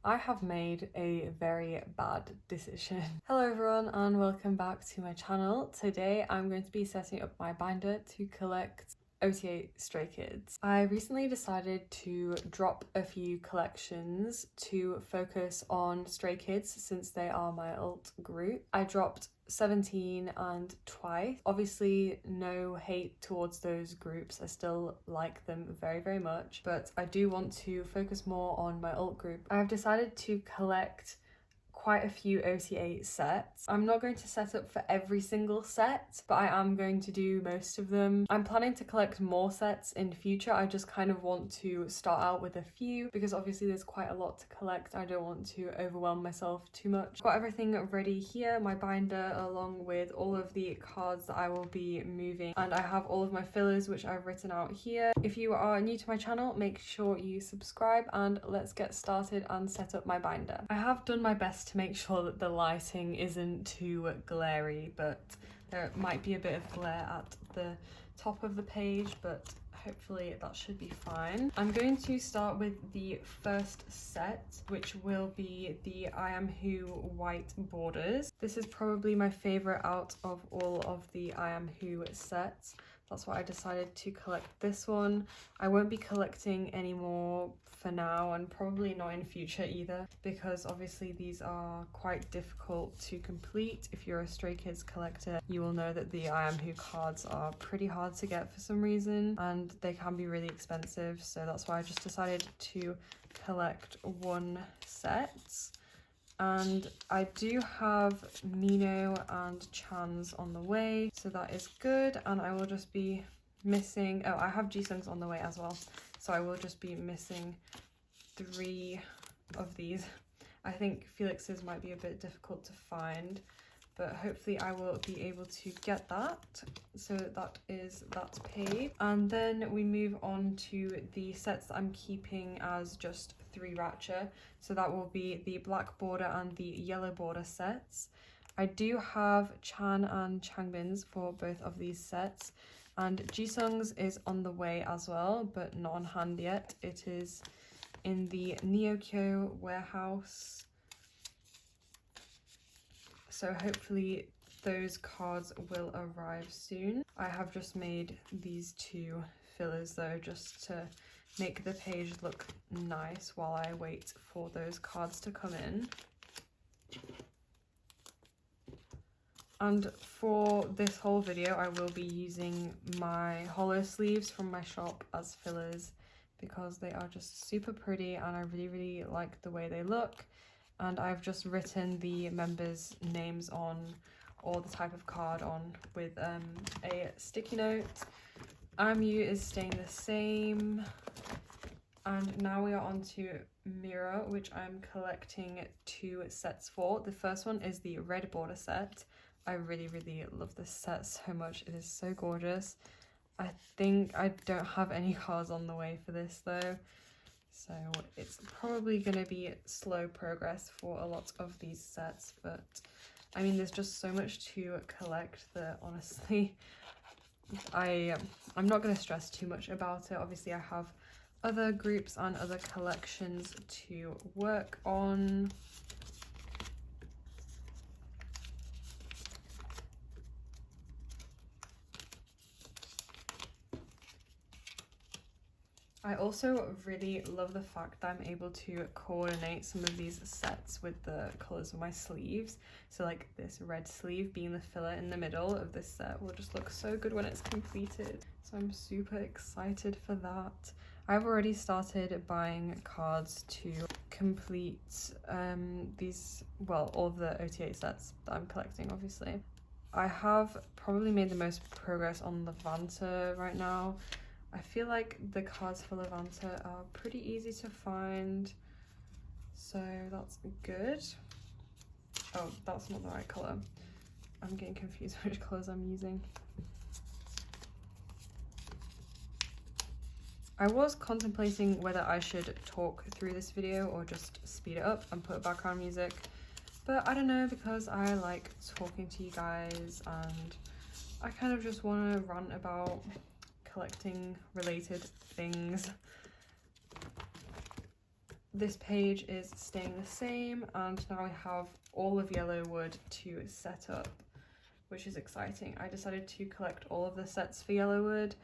I have made a very bad decision. Hello everyone and welcome back to my channel. Today I'm going to be setting up my binder to collect OT8 Stray Kids. I recently decided to drop a few collections to focus on Stray Kids since they are my alt group. I dropped 17 and Twice. Obviously no hate towards those groups, I still like them very much, but I do want to focus more on my alt group. I have decided to collect quite a few OT8 sets. I'm not going to set up for every single set, but I am going to do most of them. I'm planning to collect more sets in future. I just kind of want to start out with a few because obviously there's quite a lot to collect. I don't want to overwhelm myself too much. Got everything ready here, my binder along with all of the cards that I will be moving, and I have all of my fillers which I've written out here. If you are new to my channel, make sure you subscribe and let's get started and set up my binder. I have done my best to make sure that the lighting isn't too glary, but there might be a bit of glare at the top of the page, but hopefully that should be fine. I'm going to start with the first set, which will be the I Am Who white borders. This is probably my favorite out of all of the I Am Who sets. That's why I decided to collect this one. I won't be collecting any more for now, and probably not in future either, because obviously these are quite difficult to complete. If you're a Stray Kids collector, you will know that the I Am Who cards are pretty hard to get for some reason, and they can be really expensive, so that's why I just decided to collect one set. And I do have Mino and Chan's on the way, so that is good. And I will just be missing, oh, I have Jisung's on the way as well, so I will just be missing 3 of these. I think Felix's might be a bit difficult to find, but hopefully I will be able to get that. So that's paid. And then we move on to the sets that I'm keeping as just 3 Ratcha. So that will be the black border and the yellow border sets. I do have Chan and Changbin's for both of these sets, and Jisung's is on the way as well, but not on hand yet. It is in the Neokyo warehouse, so hopefully those cards will arrive soon. I have just made these 2 fillers though, just to make the page look nice while I wait for those cards to come in. And for this whole video I will be using my hollow sleeves from my shop as fillers because they are just super pretty and I really like the way they look. And I've just written the members' names on, or the type of card on, with a sticky note. Amu is staying the same. And now we are on to Mirror, which I'm collecting 2 sets for. The first one is the red border set. I really love this set so much. It is so gorgeous. I think I don't have any cards on the way for this though, so it's probably going to be slow progress for a lot of these sets, but I mean there's just so much to collect that honestly I'm not going to stress too much about it. Obviously I have other groups and other collections to work on. I also really love the fact that I'm able to coordinate some of these sets with the colours of my sleeves. So like this red sleeve being the filler in the middle of this set will just look so good when it's completed. So I'm super excited for that. I've already started buying cards to complete these, well, all of the OT8 sets that I'm collecting obviously. I have probably made the most progress on Levanta right now. I feel like the cards for Levanta are pretty easy to find, so that's good. Oh, that's not the right colour. I'm getting confused which colours I'm using. I was contemplating whether I should talk through this video or just speed it up and put background music, but I don't know, because I like talking to you guys and I kind of just want to rant about collecting related things. this page is staying the same, and now we have all of yellow wood to set up, which is exciting. I decided to collect all of the sets for yellow wood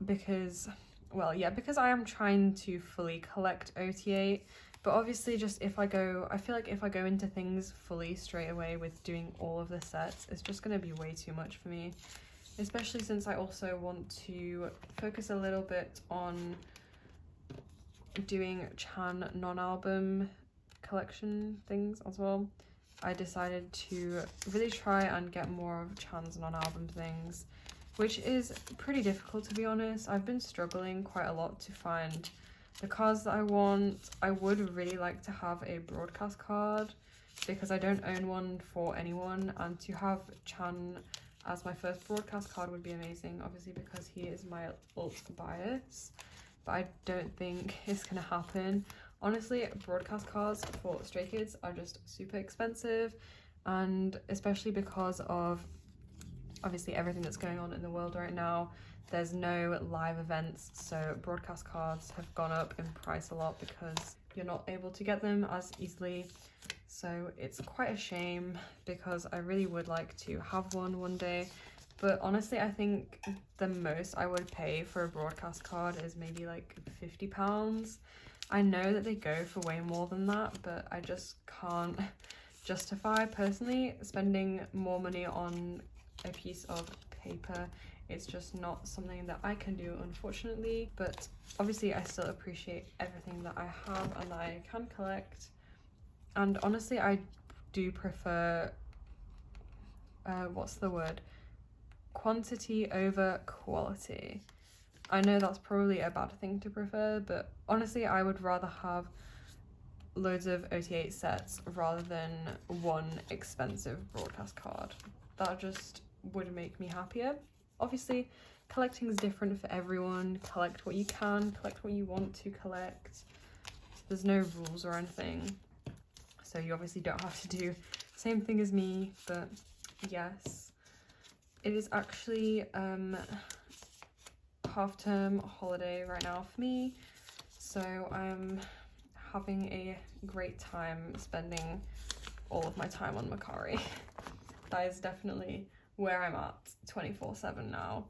because, well, yeah, because I am trying to fully collect OT8, but obviously just I feel like if I go into things fully straight away with doing all of the sets, it's just going to be way too much for me, especially since I also want to focus a little bit on doing Chan non-album collection things as well. I decided to really try and get more of Chan's non-album things, which is pretty difficult, to be honest. I've been struggling quite a lot to find the cards that I want. I would really like to have a broadcast card because I don't own one for anyone, and to have Chan as my first broadcast card would be amazing, obviously because he is my ult bias, but I don't think it's gonna happen. Honestly, broadcast cards for Stray Kids are just super expensive, and especially because of obviously everything that's going on in the world right now, there's no live events, so broadcast cards have gone up in price a lot because you're not able to get them as easily. So it's quite a shame because I really would like to have one day. But honestly, I think the most I would pay for a broadcast card is maybe like £50. I know that they go for way more than that, but I just can't justify personally spending more money on a piece of paper. It's just not something that I can do, unfortunately. But obviously I still appreciate everything that I have and that I can collect. And honestly, I do prefer what's the word? Quantity over quality. I know that's probably a bad thing to prefer, but honestly I would rather have loads of OT8 sets rather than one expensive broadcast card. That just would make me happier. Obviously collecting is different for everyone. Collect what you can, collect what you want to collect. There's no rules or anything, so you obviously don't have to do the same thing as me. But yes, it is actually half-term holiday right now for me, so I'm having a great time spending all of my time on Macari. That is definitely where I'm at 24/7 now.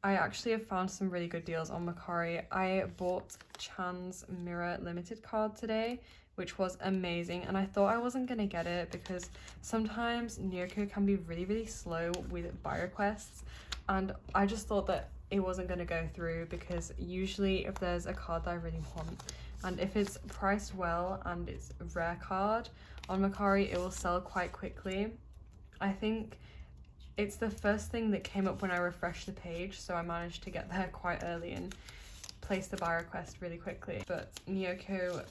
I actually have found some really good deals on Macari. I bought Chan's Mirror limited card today, which was amazing, and I thought I wasn't gonna get it because sometimes Nyoko can be really slow with buy requests, and I just thought that it wasn't gonna go through because usually if there's a card that I really want and if it's priced well and it's a rare card on Macari, it will sell quite quickly. I think it's the first thing that came up when I refreshed the page, so I managed to get there quite early and place the buy request really quickly. But Nyoko,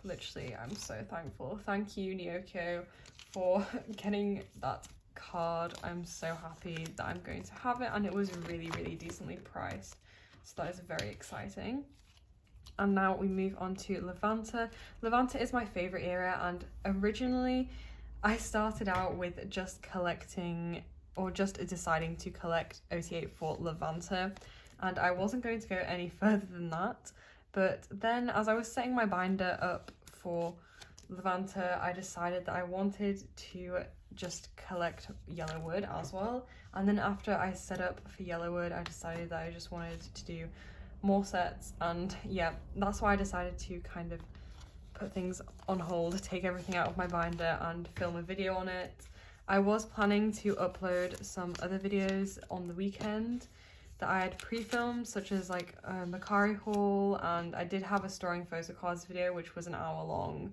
literally, I'm so thankful. Thank you, Nyoko, for getting that card. I'm so happy that I'm going to have it, and it was really decently priced, so that is very exciting. And now we move on to Levanta. Levanta is my favorite era, and originally I started out with just collecting or just deciding to collect OT8 for Levanta, and I wasn't going to go any further than that. But then as I was setting my binder up for Levanta, I decided that I wanted to just collect Yellowwood as well. And then after I set up for Yellowwood, I decided that I just wanted to do more sets, and yeah, that's why I decided to kind of put things on hold, take everything out of my binder and film a video on it. I was planning to upload some other videos on the weekend that I had pre-filmed, such as like a Macari haul, and I did have a storing photocards video which was an hour long,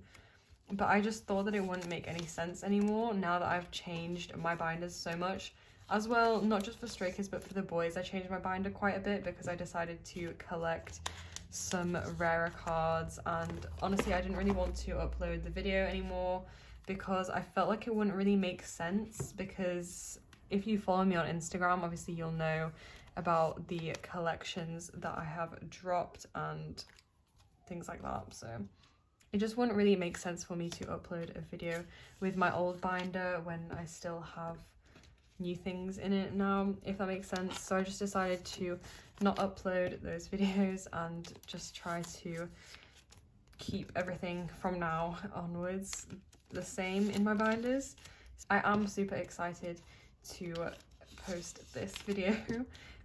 but I just thought that it wouldn't make any sense anymore now that I've changed my binders so much. As well, not just for Stray Kids but for the boys, I changed my binder quite a bit because I decided to collect some rarer cards, and honestly I didn't really want to upload the video anymore because I felt like it wouldn't really make sense, because if you follow me on Instagram, obviously you'll know about the collections that I have dropped and things like that, so it just wouldn't really make sense for me to upload a video with my old binder when I still have new things in it now, if that makes sense. So I just decided to not upload those videos and just try to keep everything from now onwards the same in my binders. I am super excited to post this video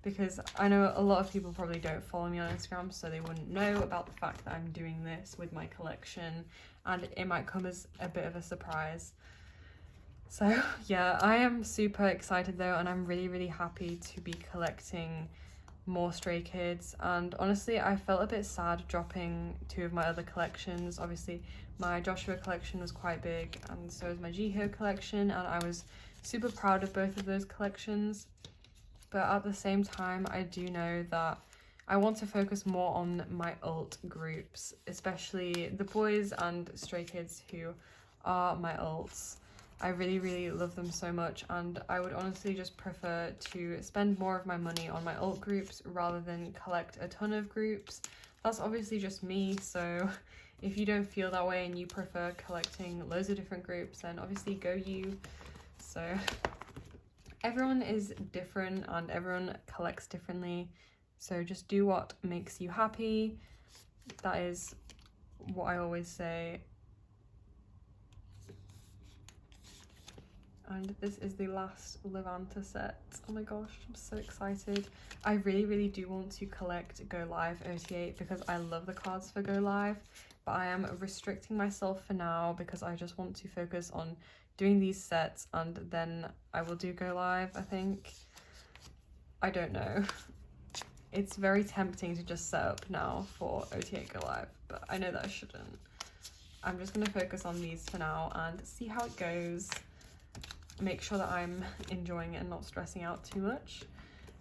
because I know a lot of people probably don't follow me on Instagram, so they wouldn't know about the fact that I'm doing this with my collection, and it might come as a bit of a surprise. So yeah, I am super excited though, and I'm really happy to be collecting more Stray Kids. And honestly, I felt a bit sad dropping 2 of my other collections. Obviously my Joshua collection was quite big, and so is my Jiho collection, and I was super proud of both of those collections. But at the same time, I do know that I want to focus more on my alt groups, especially the boys and Stray Kids who are my alts. I really love them so much, and I would honestly just prefer to spend more of my money on my alt groups rather than collect a ton of groups. That's obviously just me, so if you don't feel that way and you prefer collecting loads of different groups, then obviously go you. So everyone is different and everyone collects differently, so just do what makes you happy. That is what I always say. And this is the last Levanta set. Oh my gosh, I'm so excited. I really do want to collect Go Live OT8 because I love the cards for Go Live, but I am restricting myself for now because I just want to focus on doing these sets, and then I will do Go Live, I think. I don't know. It's very tempting to just set up now for OT8 Go Live, but I know that I shouldn't. I'm just going to focus on these for now and see how it goes. Make sure that I'm enjoying it and not stressing out too much.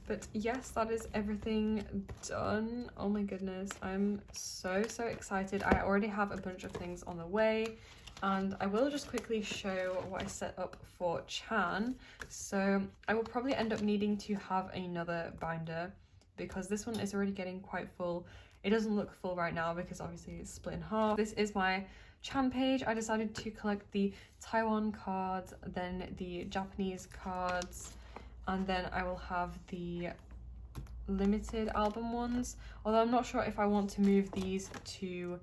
But yes, that is everything done. Oh my goodness, I'm so excited. I already have a bunch of things on the way, and I will just quickly show what I set up for Chan. So I will probably end up needing to have another binder because this one is already getting quite full. It doesn't look full right now because obviously it's split in half. This is my Chan page. I decided to collect the Taiwan cards, then the Japanese cards, and then I will have the limited album ones. Although I'm not sure if I want to move these to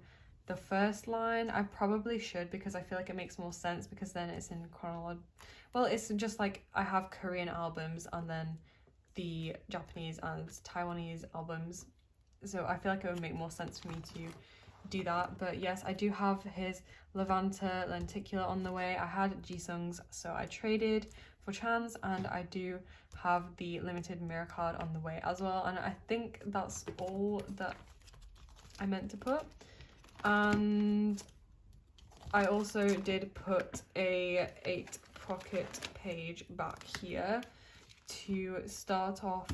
the first line. I probably should because I feel like it makes more sense because then it's in chronology. Well, it's just like I have Korean albums and then the Japanese and Taiwanese albums. So I feel like it would make more sense for me to do that. But yes, I do have his Levanta Lenticular on the way. I had Jisung's, so I traded for Chan's, and I do have the limited mirror card on the way as well. And I think that's all that I meant to put. And I also did put a 8 pocket page back here to start off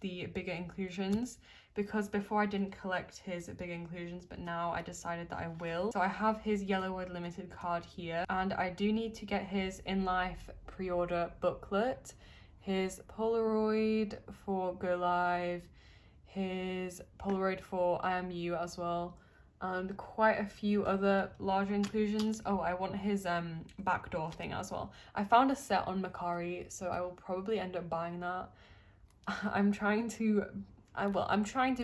the bigger inclusions, because before I didn't collect his big inclusions, but now I decided that I will. So I have his Yellowwood limited card here, and I do need to get his In Life pre-order booklet, his Polaroid for Go Live, his Polaroid for I Am You as well, and quite a few other larger inclusions. Oh, I want his backdoor thing as well. I found a set on Mercari, so I will probably end up buying that. I'm trying to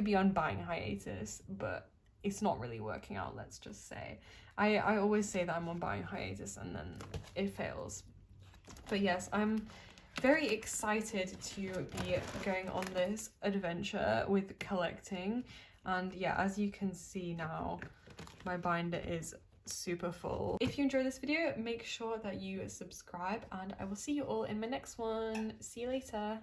be on buying hiatus, but it's not really working out, let's just say. I always say that I'm on buying hiatus and then it fails. But yes, I'm very excited to be going on this adventure with collecting. And yeah, as you can see now, my binder is super full. If you enjoyed this video, make sure that you subscribe, and I will see you all in my next one. See you later.